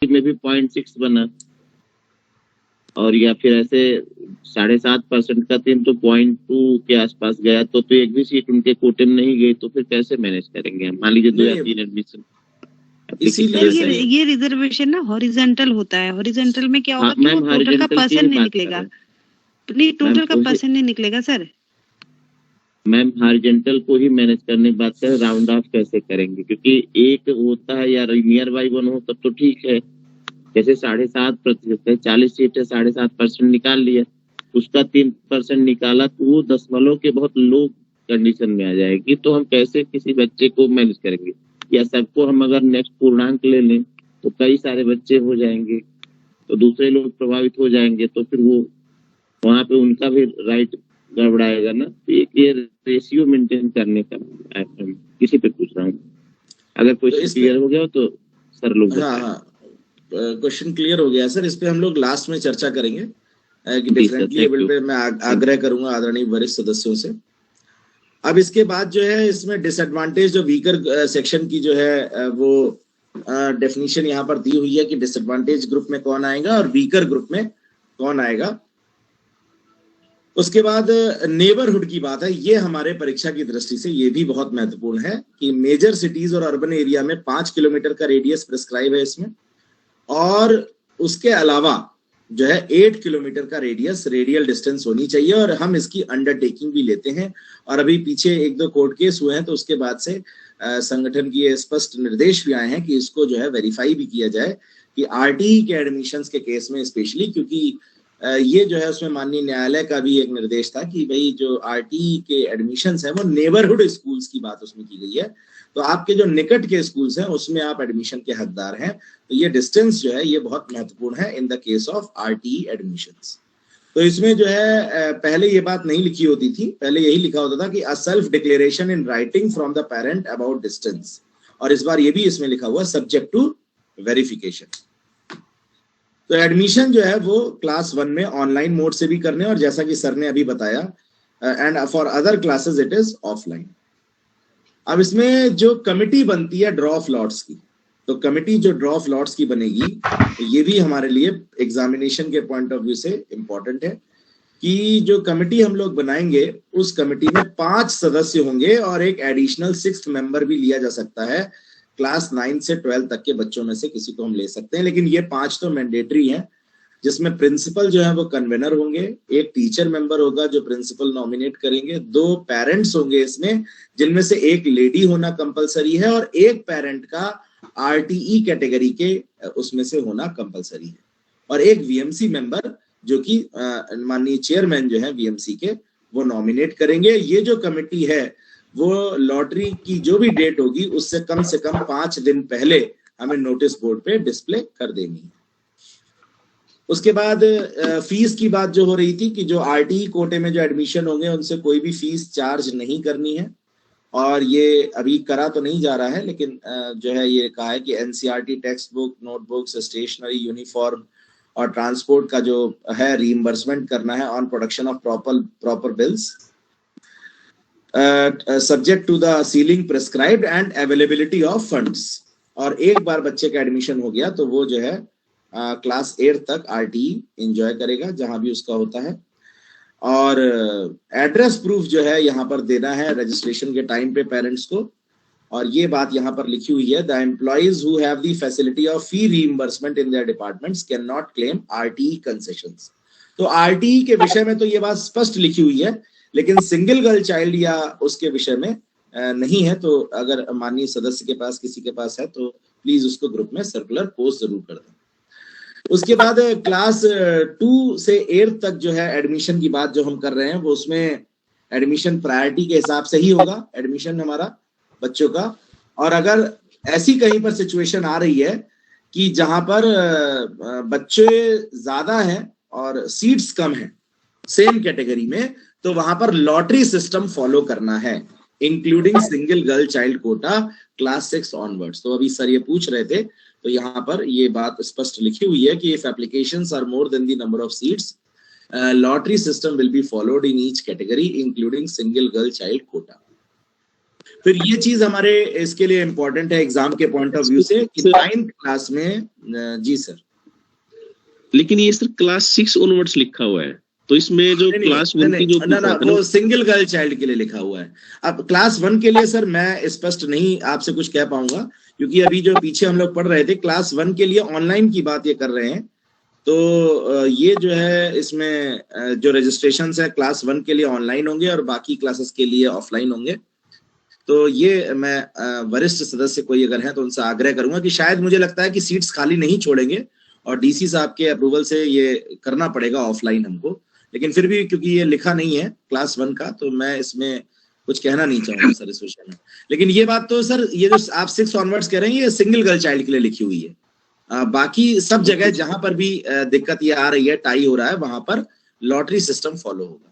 में भी 0.6 बना, और या फिर ऐसे 7.5% का थी तो 0.2 के आसपास गया, तो एक भी सीट उनके कोटे में नहीं गई, तो फिर कैसे मैनेज करेंगे हम? मान लीजिए 2 या 3 एडमिशन इसीलिए सर ये रिजर्वेशन ना हॉरिजॉन्टल होता है। हॉरिजॉन्टल में क्या होगा कि वो टोटल का पर्सन नहीं निकलेगा, नहीं टोटल का पर्सन नहीं निकलेगा सर। मैम हॉरिजॉन्टल को ही मैनेज करने की बात करें, राउंड ऑफ कैसे करेंगे? क्योंकि एक होता है या नियर बाई 1 हो तब तो ठीक है, जैसे 7.5% है, 40 सीट है, 7.5% निकाल लिया, उसका 3% निकाला तो वो दशमलव के बहुत लो कंडीशन में आ जाएगी, तो हम कैसे किसी बच्चे को मैनेज करेंगे? या सबको हम अगर नेक्स्ट पूर्णांक ले लें तो कई सारे बच्चे हो जाएंगे, तो दूसरे लोग प्रभावित हो जाएंगे, तो फिर वो वहाँ पे उनका भी राइट गड़बड़ाएगा ना। तो ये रेशियो मेंटेन करने का किसी पे पूछ रहा हूँ, अगर क्वेश्चन क्लियर हो गया हो तो सर लोग बताएं। हाँ, क्वेश्चन क्लियर हो गया सर। इस पे हम लोग लास्ट में चर्चा करेंगे कि डिफरेंटली एबल्ड पे मैं आग्रह करूंगा आदरणीय वरिष्ठ सदस्यों से। अब इसके बाद जो है इसमें डिसएडवांटेज जो वीकर सेक्शन की जो है वो डेफिनेशन यहाँ पर दी हुई है कि डिसएडवांटेज ग्रुप में कौन आएगा और वीकर ग्रुप में कौन आएगा। उसके बाद नेबरहुड की बात है, ये हमारे परीक्षा की दृष्टि से ये भी बहुत महत्वपूर्ण है कि मेजर सिटीज और अर्बन एरिया में 5 किलोमीटर का रेडियस प्रिस्क्राइब है इसमें, और उसके अलावा जो है 8 किलोमीटर का रेडियस रेडियल डिस्टेंस होनी चाहिए, और हम इसकी अंडरटेकिंग भी लेते हैं। और अभी पीछे 1-2 कोर्ट केस हुए हैं तो उसके बाद से संगठन की स्पष्ट निर्देश भी आए हैं कि इसको जो है वेरीफाई भी किया जाए कि आरटीई के एडमिशंस के केस में स्पेशली, क्योंकि ये जो है उसमें माननीय न्यायालय का भी एक निर्देश था कि भाई जो आरटीई के एडमिशंस है वो नेबरहुड स्कूल्स की बात उसमें की गई है, तो आपके जो निकट के स्कूल्स हैं उसमें आप एडमिशन के हकदार हैं। तो ये डिस्टेंस जो है ये बहुत महत्वपूर्ण है in the case of RTE admissions. तो इसमें जो है पहले ये बात नहीं लिखी होती थी, पहले यही लिखा होता था कि a self declaration in writing from the parent about distance, और इस बार ये भी इसमें लिखा हुआ सब्जेक्ट टू वेरिफिकेशन। तो एडमिशन जो है वो क्लास 1 में ऑनलाइन मोड से भी करने, और जैसा कि सर ने अभी बताया and for other classes it is offline. अब इसमें जो कमिटी बनती है ड्रॉ ऑफ लॉट्स की, तो कमिटी जो ड्रॉ ऑफ लॉट्स की बनेगी तो ये भी हमारे लिए एग्जामिनेशन के पॉइंट ऑफ व्यू से इंपॉर्टेंट है कि जो कमिटी हम लोग बनाएंगे उस कमिटी में 5 सदस्य होंगे और एक एडिशनल 6th मेंबर भी लिया जा सकता है। क्लास 9 से 12 तक के बच्चों में से किसी को हम ले सकते हैं, लेकिन ये 5 तो मैंडेटरी हैं, जिसमें प्रिंसिपल जो है वो कन्वेनर होंगे, एक टीचर मेंबर होगा जो प्रिंसिपल नॉमिनेट करेंगे, 2 पेरेंट्स होंगे इसमें जिनमें से एक लेडी होना कंपलसरी है, और एक पेरेंट का आरटीई कैटेगरी के उसमें से होना कंपलसरी है, और एक वीएमसी मेंबर जो कि माननीय चेयरमैन जो है वीएमसी के वो नॉमिनेट करेंगे। ये जो कमेटी है वो लॉटरी की जो भी डेट होगी उससे कम से कम 5 दिन पहले हमें नोटिस बोर्ड पे डिस्प्ले कर देनी है। उसके बाद फीस की बात जो हो रही थी कि जो आरटीई कोटे में जो एडमिशन होंगे उनसे कोई भी फीस चार्ज नहीं करनी है, और ये अभी करा तो नहीं जा रहा है, लेकिन जो है ये कहा है कि NCERT text book, notebooks, stationery, uniform और ट्रांसपोर्ट का जो है रीइंबर्समेंट करना है on production of proper bills subject to the ceiling prescribed and availability of funds. और एक बार बच्चे का एडमिशन हो गया तो वो जो है क्लास 8 तक आरटीई एंजॉय करेगा जहां भी उसका होता है। और एड्रेस प्रूफ जो है यहाँ पर देना है रजिस्ट्रेशन के टाइम पे पेरेंट्स को, और ये बात यहाँ पर लिखी हुई है, the employees who have the facility of fee reimbursement in their departments can not claim RTE concessions. तो आरटीई के विषय में तो ये बात स्पष्ट लिखी हुई है, लेकिन सिंगल गर्ल चाइल्ड या उसके विषय में नहीं है। तो अगर माननीय सदस्य के पास किसी के पास है तो प्लीज उसको ग्रुप में सर्कुलर पोस्ट जरूर कर दें। उसके बाद क्लास 2 से 8 तक जो है एडमिशन की बात जो हम कर रहे हैं वो उसमें एडमिशन प्रायोरिटी के हिसाब से ही होगा एडमिशन हमारा बच्चों का। और अगर ऐसी कहीं पर सिचुएशन आ रही है कि जहां पर बच्चे ज्यादा हैं और सीट्स कम हैं सेम कैटेगरी में, तो वहां पर लॉटरी सिस्टम फॉलो करना है, including single girl child quota class 6 onwards. तो अभी सर ये पूछ रहे थे, तो यहाँ पर ये बात स्पष्ट लिखी हुई है कि if applications are more than the number of seats lottery system will be followed in each category including single girl child quota. फिर ये चीज हमारे इसके लिए इम्पोर्टेंट है एग्जाम के पॉइंट ऑफ व्यू से कि 9th क्लास में, जी सर, लेकिन ये सर क्लास 6 ऑनवर्ड्स लिखा हुआ है, तो इसमें जो क्लास 1 की जो ना वो सिंगल गर्ल चाइल्ड के लिए लिखा हुआ है। अब क्लास 1 के लिए सर मैं स्पष्ट नहीं आपसे कुछ कह पाऊंगा, क्योंकि अभी जो पीछे हम लोग पढ़ रहे थे क्लास 1 के लिए ऑनलाइन की बात ये कर रहे हैं, तो ये जो है इसमें जो रजिस्ट्रेशन है क्लास 1 के लिए ऑनलाइन होंगे और बाकी क्लासेस के लिए ऑफलाइन होंगे। तो ये मैं वरिष्ठ सदस्य कोई अगर है तो उनसे आग्रह करूंगा कि शायद मुझे लगता है कि सीट्स खाली नहीं छोड़ेंगे और डीसी साहब के अप्रूवल से ये करना पड़ेगा ऑफलाइन हमको, लेकिन फिर भी क्योंकि ये लिखा नहीं है क्लास 1 का तो मैं इसमें कुछ कहना नहीं चाहूंगा सर इस विषय में। लेकिन ये बात तो सर ये जो आप 6 ऑनवर्ड्स कह रहे हैं ये सिंगल गर्ल चाइल्ड के लिए लिखी हुई है। बाकी सब जगह जहां पर भी दिक्कत ये आ रही है, टाई हो रहा है, वहां पर लॉटरी सिस्टम फॉलो होगा।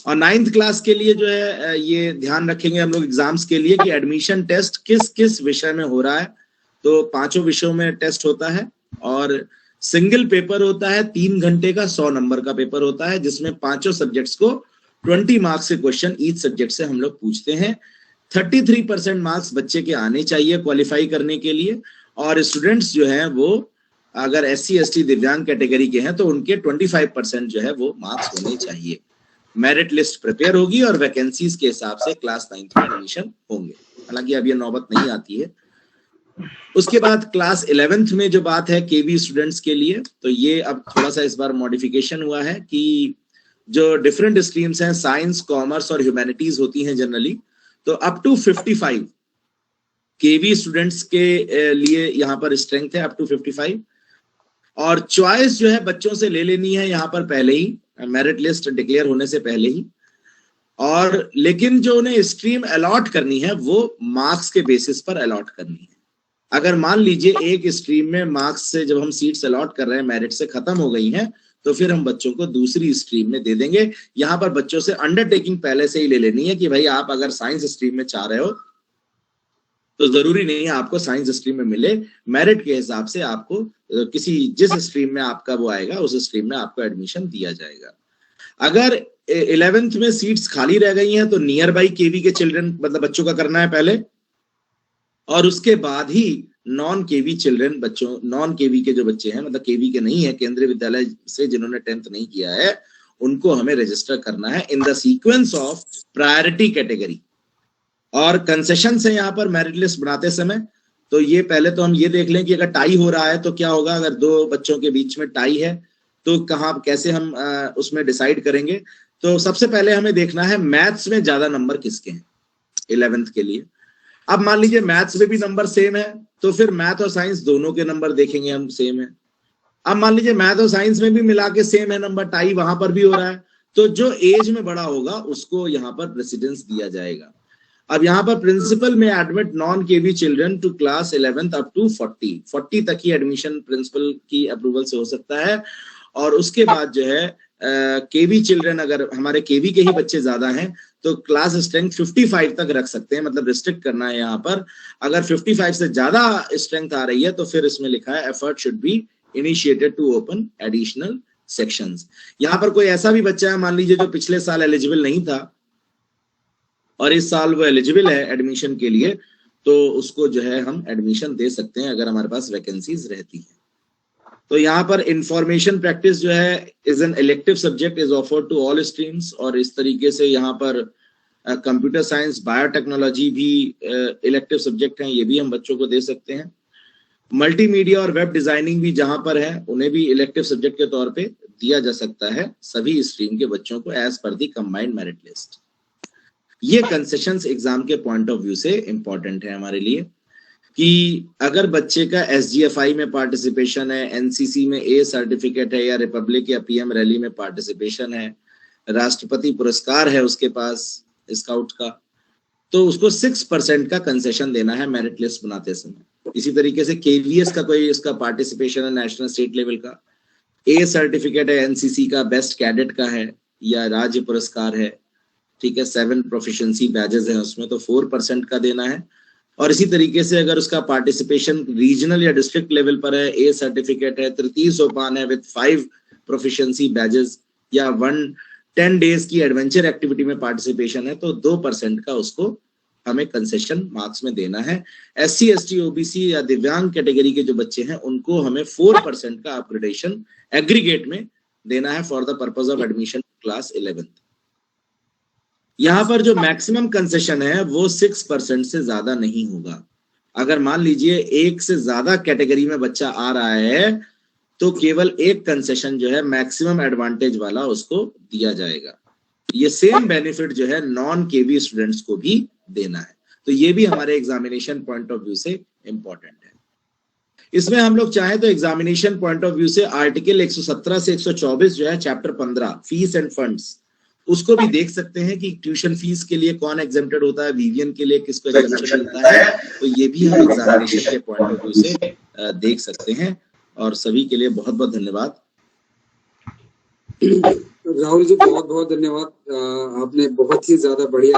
और 9th क्लास के लिए जो है ये ध्यान रखेंगे हम लोग एग्जाम्स के लिए कि एडमिशन टेस्ट किस किस विषय में हो रहा है। तो 5 विषयों में टेस्ट होता है और सिंगल पेपर होता है, 3 घंटे का 100 नंबर का पेपर होता है, जिसमें 5 सब्जेक्ट्स को 20 मार्क्स के क्वेश्चन ईच सब्जेक्ट से हम लोग पूछते हैं। 33% मार्क्स बच्चे के आने चाहिए क्वालिफाई करने के लिए, और स्टूडेंट्स जो हैं वो अगर SC ST दिव्यांग कैटेगरी के हैं तो उनके 25% जो है वो मार्क्स होने चाहिए। मेरिट लिस्ट प्रिपेयर होगी और वैकेंसीज के हिसाब से क्लास 9th में एडमिशन होंगे, हालांकि अब ये नौबत नहीं आती है। उसके बाद क्लास 11th में जो बात है केवी स्टूडेंट्स के लिए, तो ये अब थोड़ा सा इस बार मॉडिफिकेशन हुआ है कि जो डिफरेंट स्ट्रीम्स हैं साइंस, कॉमर्स और ह्यूमैनिटीज होती हैं जनरली, तो अप टू 55 केवी स्टूडेंट्स के लिए यहाँ पर स्ट्रेंथ है, अप टू 55। और चॉइस जो है बच्चों से ले लेनी है यहाँ पर पहले ही, मेरिट लिस्ट डिक्लेयर होने से पहले ही। और लेकिन जो उन्हें स्ट्रीम अलॉट करनी है वो मार्क्स के बेसिस पर अलॉट करनी है। अगर मान लीजिए एक स्ट्रीम में मार्क्स से जब हम सीट्स अलॉट कर रहे हैं मेरिट से खत्म हो गई हैं, तो फिर हम बच्चों को दूसरी स्ट्रीम में दे देंगे। यहाँ पर बच्चों से अंडरटेकिंग पहले से ही ले लेनी है कि भाई आप अगर साइंस स्ट्रीम में चाह रहे हो तो जरूरी नहीं है आपको साइंस स्ट्रीम में मिले, मेरिट के हिसाब से आपको किसी जिस स्ट्रीम में आपका वो आएगा उस स्ट्रीम में आपको एडमिशन दिया जाएगा। अगर 11th में सीट्स खाली रह गई हैं तो नियर बाई केवी के चिल्ड्रन मतलब बच्चों का करना है पहले, और उसके बाद ही नॉन केवी चिल्ड्रन बच्चों, नॉन केवी के जो बच्चे हैं मतलब केवी के नहीं है, केंद्रीय विद्यालय से जिन्होंने 10th नहीं किया है, उनको हमें रजिस्टर करना है in the sequence of priority category. और कंसेशन है यहाँ पर मेरिट लिस्ट बनाते समय, तो ये पहले तो हम ये देख लें कि अगर टाई हो रहा है तो क्या होगा। अगर 2 बच्चों के बीच में टाई है तो कहाँ कैसे हम उसमें डिसाइड करेंगे। तो सबसे पहले हमें देखना है मैथ्स में ज्यादा नंबर किसके हैं 11th के लिए। अब मान लीजिए मैथ्स में भी नंबर सेम है तो फिर मैथ और साइंस दोनों के नंबर देखेंगे हम सेम है। अब मान लीजिए मैथ और साइंस में भी मिला के सेम है नंबर, टाई वहां पर भी हो रहा है, तो जो एज में बड़ा होगा उसको यहाँ पर प्रेसिडेंस दिया जाएगा। अब यहाँ पर प्रिंसिपल में admit non KV children to class 11th up to 40 तक ही एडमिशन प्रिंसिपल की अप्रूवल से हो सकता है। और उसके बाद जो है केवी चिल्ड्रन, अगर हमारे केवी के ही बच्चे ज्यादा हैं तो क्लास स्ट्रेंथ 55 तक रख सकते हैं, मतलब रिस्ट्रिक्ट करना है यहाँ पर। अगर 55 से ज्यादा स्ट्रेंथ आ रही है तो फिर इसमें लिखा है effort should be initiated to open additional sections. यहाँ पर कोई ऐसा भी बच्चा है मान लीजिए जो पिछले साल एलिजिबल नहीं था और इस साल वो एलिजिबल है एडमिशन के लिए, तो उसको जो है हम एडमिशन दे सकते हैं अगर हमारे पास वैकेंसीज रहती हैं। तो यहाँ पर इंफॉर्मेशन प्रैक्टिस जो है is an elective subject is offered to all streams, और इस तरीके से यहाँ पर कंप्यूटर साइंस, बायोटेक्नोलॉजी भी इलेक्टिव सब्जेक्ट हैं, ये भी हम बच्चों को दे सकते हैं। मल्टीमीडिया और वेब डिजाइनिंग भी जहां पर है उन्हें भी इलेक्टिव सब्जेक्ट के तौर पे दिया जा सकता है सभी स्ट्रीम के बच्चों को एज पर दी कंबाइंड मेरिट लिस्ट। ये कंसेशंस एग्जाम के पॉइंट ऑफ व्यू से इंपॉर्टेंट है हमारे लिए कि अगर बच्चे का SGFI में पार्टिसिपेशन है, NCC में A सर्टिफिकेट है, या रिपब्लिक या PM रैली में पार्टिसिपेशन है, राष्ट्रपति पुरस्कार है उसके पास स्काउट का, तो उसको 6% का कंसेशन देना है मेरिट लिस्ट बनाते समय। इसी तरीके से KVS का कोई इसका पार्टिसिपेशन है नेशनल स्टेट लेवल का, A सर्टिफिकेट है NCC का, बेस्ट कैडेट का है या राज्य पुरस्कार है, ठीक है, 7 प्रोफिशिएंसी बैजेस हैं उसमें, तो 4% का देना है। और इसी तरीके से अगर उसका पार्टिसिपेशन रीजनल या डिस्ट्रिक्ट लेवल पर है, A सर्टिफिकेट है, तृतीय सोपान है विद 5 प्रोफिशिएंसी बैजेस, या 10 डेज की एडवेंचर एक्टिविटी में पार्टिसिपेशन है, तो 2% का उसको हमें कंसेशन मार्क्स में देना है। SC ST OBC या दिव्यांग कैटेगरी के जो बच्चे हैं उनको हमें 4% का अपग्रेडेशन एग्रीगेट में देना है for the purpose of admission class 11th। यहाँ पर जो मैक्सिमम कंसेशन है वो 6% से ज्यादा नहीं होगा। अगर मान लीजिए एक से ज्यादा कैटेगरी में बच्चा आ रहा है तो केवल एक कंसेशन जो है मैक्सिमम एडवांटेज वाला उसको दिया जाएगा। ये सेम बेनिफिट जो है नॉन केवी स्टूडेंट्स को भी देना है। तो ये भी हमारे एग्जामिनेशन पॉइंट ऑफ व्यू से इंपॉर्टेंट है। इसमें हम लोग चाहें तो एग्जामिनेशन पॉइंट ऑफ व्यू से आर्टिकल 117 से 124 जो है चैप्टर 15 फीस एंड फंड्स, उसको भी देख सकते हैं कि ट्यूशन फीस के लिए कौन एग्जेम्प्टेड होता है, वीवीएन के लिए किसको एग्जेम्पशन मिलता है। तो ये भी हम एग्जामिनेशन के पॉइंट ऑफ व्यू से देख सकते हैं। और सभी के लिए बहुत बहुत धन्यवाद। राहुल जी बहुत बहुत धन्यवाद, आपने बहुत ही ज्यादा बढ़िया